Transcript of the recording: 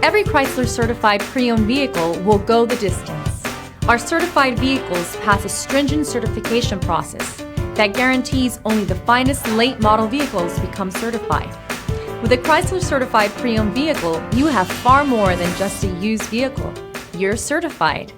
Every Chrysler certified pre-owned vehicle will go the distance. Our certified vehicles pass a stringent certification process that guarantees only the finest late model vehicles become certified. With a Chrysler certified pre-owned vehicle, you have far more than just a used vehicle. You're certified.